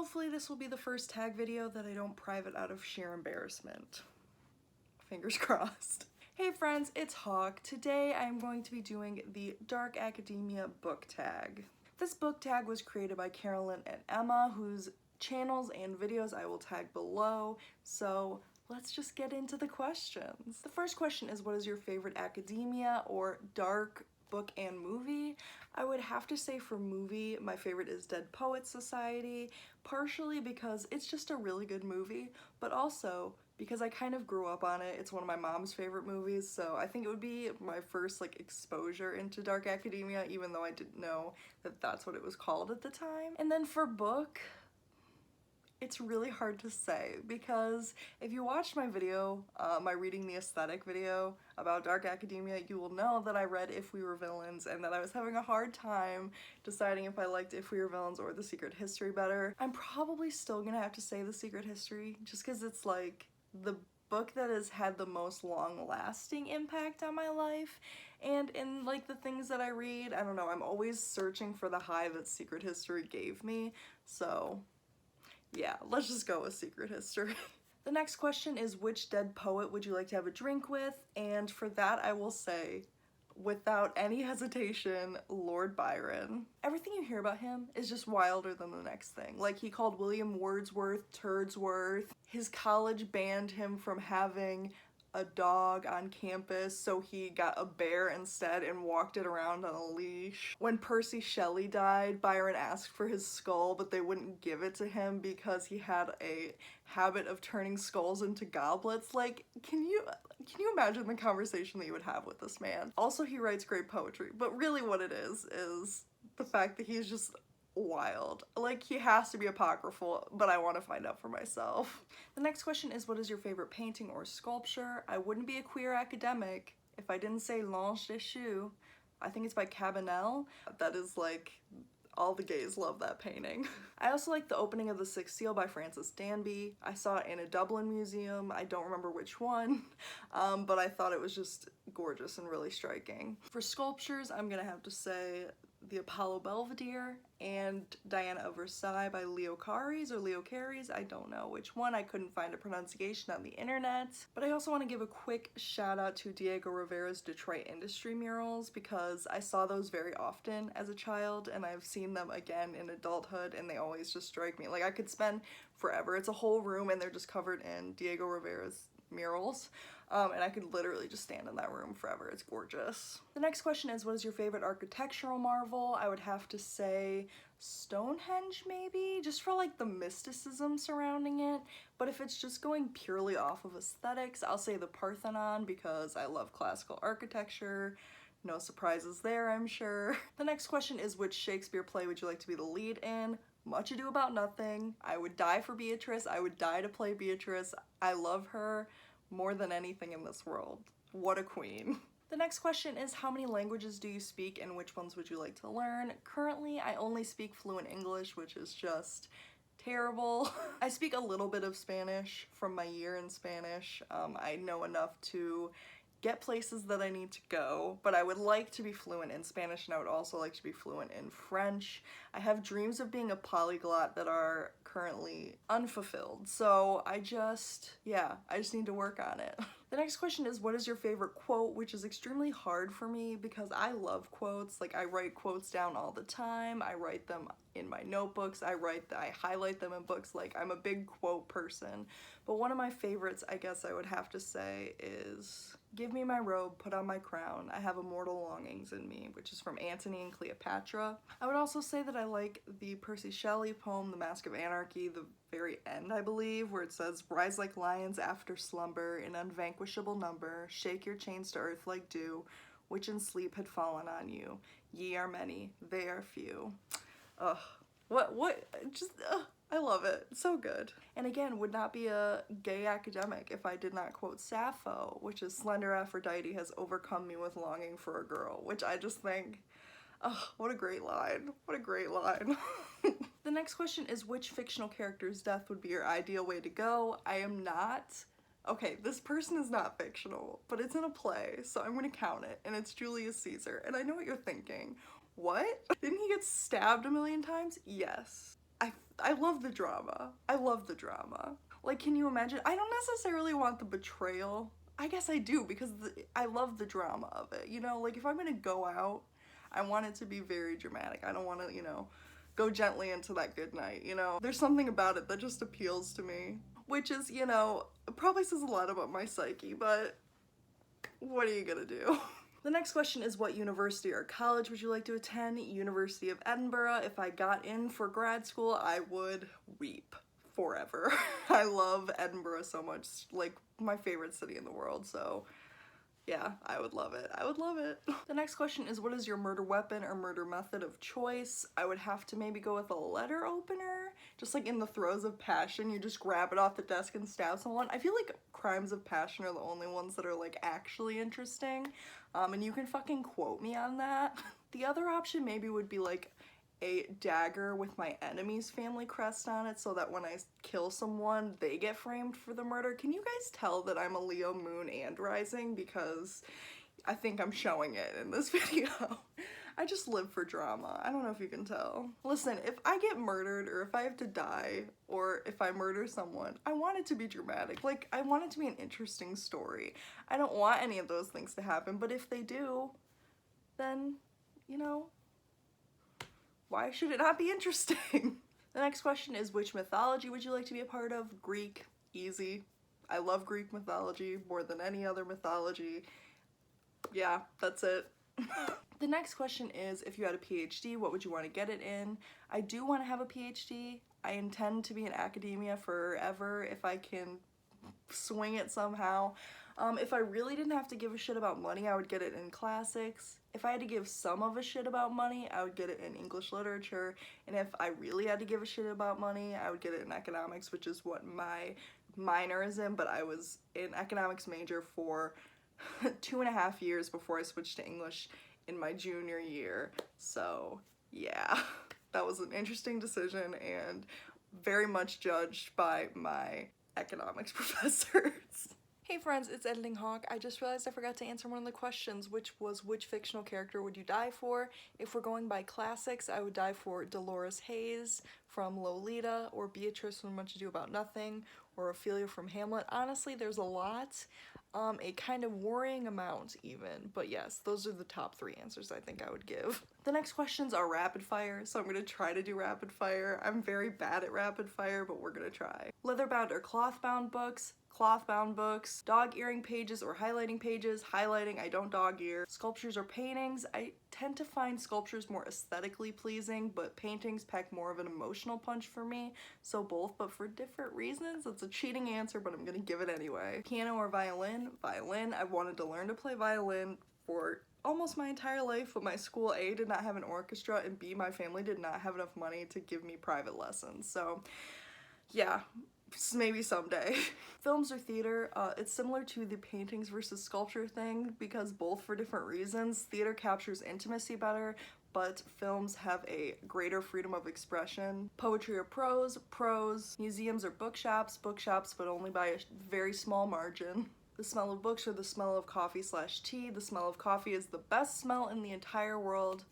hopefully this will be the first tag video that I don't private out of sheer embarrassment. Fingers crossed. Hey friends, it's Hawk. Today I am going to be doing the Dark Academia book tag. This book tag was created by Carolyn and Emma, whose channels and videos I will tag below, so let's just get into the questions. The first question is, what is your favorite academia or dark book and movie? I would have to say for movie, my favorite is Dead Poets Society, partially because it's just a really good movie, but also because I kind of grew up on it. It's one of my mom's favorite movies, so I think it would be my first exposure into dark academia, even though I didn't know that that's what it was called at the time. And then for book, it's really hard to say, because if you watched my video, my Reading the Aesthetic video about dark academia, you will know that I read If We Were Villains and that I was having a hard time deciding if I liked If We Were Villains or The Secret History better. I'm probably still gonna have to say The Secret History, just because it's the book that has had the most long-lasting impact on my life, and in the things that I read, I don't know, I'm always searching for the high that Secret History gave me, so yeah, let's just go with Secret History. The next question is, which dead poet would you like to have a drink with? And for that I will say, without any hesitation, Lord Byron. Everything you hear about him is just wilder than the next thing. He called William Wordsworth Turdsworth. His college banned him from having a dog on campus, so he got a bear instead and walked it around on a leash. When Percy Shelley died, Byron asked for his skull, but they wouldn't give it to him because he had a habit of turning skulls into goblets. Can you imagine the conversation that you would have with this man? Also, he writes great poetry, but really what it is the fact that he's just wild. He has to be apocryphal, but I want to find out for myself. The next question is, what is your favorite painting or sculpture? I wouldn't be a queer academic if I didn't say L'Ange Déchu. I think it's by Cabanel. That is all the gays love that painting. I also like The Opening of the Sixth Seal by Francis Danby. I saw it in a Dublin museum. I don't remember which one, but I thought it was just gorgeous and really striking. For sculptures, I'm gonna have to say the Apollo Belvedere and Diana of Versailles by Leo Caries or Leo Caries. I don't know which one. I couldn't find a pronunciation on the internet. But I also want to give a quick shout out to Diego Rivera's Detroit Industry murals, because I saw those very often as a child and I've seen them again in adulthood and they always just strike me. I could spend forever. It's a whole room and they're just covered in Diego Rivera's murals. And I could literally just stand in that room forever. It's gorgeous. The next question is, what is your favorite architectural marvel? I would have to say Stonehenge, maybe, just for the mysticism surrounding it. But if it's just going purely off of aesthetics, I'll say the Parthenon, because I love classical architecture. No surprises there, I'm sure. The next question is, which Shakespeare play would you like to be the lead in? Much Ado About Nothing. I would die for Beatrice. I would die to play Beatrice. I love her more than anything in this world. What a queen. The next question is, how many languages do you speak and which ones would you like to learn? Currently, I only speak fluent English, which is just terrible. I speak a little bit of Spanish from my year in Spanish. I know enough to get places that I need to go, but I would like to be fluent in Spanish, and I would also like to be fluent in French. I have dreams of being a polyglot that are currently unfulfilled, so I just need to work on it. The next question is, what is your favorite quote? Which is extremely hard for me because I love quotes. I write quotes down all the time. I write them in my notebooks. I highlight them in books. I'm a big quote person. But one of my favorites, I guess I would have to say, is, "Give me my robe, put on my crown. I have immortal longings in me," which is from Antony and Cleopatra. I would also say that I like the Percy Shelley poem, The Mask of Anarchy, the very end, I believe, where it says, "Rise like lions after slumber, in unvanquishable number, shake your chains to earth like dew, which in sleep had fallen on you. Ye are many, they are few." Ugh. I love it. It's so good. And again, would not be a gay academic if I did not quote Sappho, which is, "Slender Aphrodite has overcome me with longing for a girl," which I just think, oh, what a great line. What a great line. The next question is, which fictional character's death would be your ideal way to go? I am not. Okay, this person is not fictional, but it's in a play, so I'm gonna count it, and it's Julius Caesar. And I know what you're thinking. What? Didn't he get stabbed a million times? Yes. I love the drama. I love the drama. Like, can you imagine? I don't necessarily want the betrayal. I guess I do because I love the drama of it. You know, like if I'm gonna go out, I want it to be very dramatic. I don't want to, you know, go gently into that good night, you know? There's something about it that just appeals to me, which is, you know, probably says a lot about my psyche, but what are you gonna do? The next question is, what university or college would you like to attend? University of Edinburgh. If I got in for grad school, I would weep forever. I love Edinburgh so much, like my favorite city in the world, so yeah, I would love it. I would love it. The next question is, what is your murder weapon or murder method of choice? I would have to maybe go with a letter opener. Just like in the throes of passion, you just grab it off the desk and stab someone. I feel like crimes of passion are the only ones that are like actually interesting. And you can fucking quote me on that. The other option maybe would be like a dagger with my enemy's family crest on it so that when I kill someone, they get framed for the murder. Can you guys tell that I'm a Leo moon and rising? Because I think I'm showing it in this video. I just live for drama. I don't know if you can tell. Listen, if I get murdered or if I have to die or if I murder someone, I want it to be dramatic. Like, I want it to be an interesting story. I don't want any of those things to happen, but if they do, then, you know, why should it not be interesting? The next question is, which mythology would you like to be a part of? Greek, easy. I love Greek mythology more than any other mythology. Yeah, that's it. The next question is, if you had a PhD, what would you want to get it in? I do want to have a PhD. I intend to be in academia forever if I can swing it somehow. If I really didn't have to give a shit about money, I would get it in classics. If I had to give some of a shit about money, I would get it in English literature. And if I really had to give a shit about money, I would get it in economics, which is what my minor is in, but I was in economics major for 2.5 years before I switched to English in my junior year. So yeah, that was an interesting decision and very much judged by my economics professors. Hey friends, it's Editing Hawk. I just realized I forgot to answer one of the questions, which was, which fictional character would you die for? If we're going by classics, I would die for Dolores Hayes from Lolita, or Beatrice from Much Ado About Nothing, or Ophelia from Hamlet. Honestly, there's a lot, a kind of worrying amount even, but yes, those are the top 3 answers I think I would give. The next questions are rapid fire, so I'm gonna try to do rapid fire. I'm very bad at rapid fire, but we're gonna try. Leather-bound or cloth-bound books? Cloth-bound books. Dog earing pages or highlighting pages? Highlighting, I don't dog ear. Sculptures or paintings? I tend to find sculptures more aesthetically pleasing, but paintings pack more of an emotional punch for me, so both, but for different reasons. It's a cheating answer, but I'm gonna give it anyway. Piano or violin? Violin. I wanted to learn to play violin for almost my entire life, but my school A did not have an orchestra, and B, my family did not have enough money to give me private lessons, so yeah, maybe someday. Films or theater? It's similar to the paintings versus sculpture thing because both for different reasons. Theater captures intimacy better, but films have a greater freedom of expression. Poetry or prose? Prose. Museums or bookshops? Bookshops, but only by a very small margin. The smell of books or the smell of coffee/tea? The smell of coffee is the best smell in the entire world.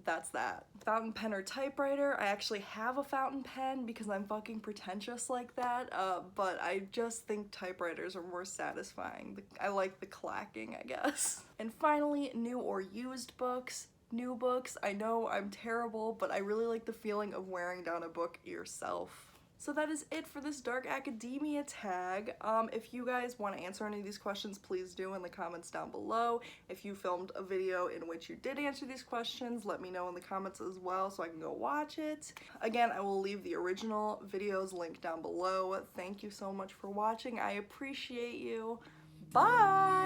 That's that. Fountain pen or typewriter? I actually have a fountain pen because I'm fucking pretentious like that, but I just think typewriters are more satisfying. I like the clacking, I guess. And finally, new or used books? New books. I know I'm terrible, but I really like the feeling of wearing down a book yourself. So that is it for this dark academia tag. If you guys want to answer any of these questions, please do in the comments down below. If you filmed a video in which you did answer these questions, let me know in the comments as well so I can go watch it. Again, I will leave the original videos linked down below. Thank you so much for watching. I appreciate you. Bye!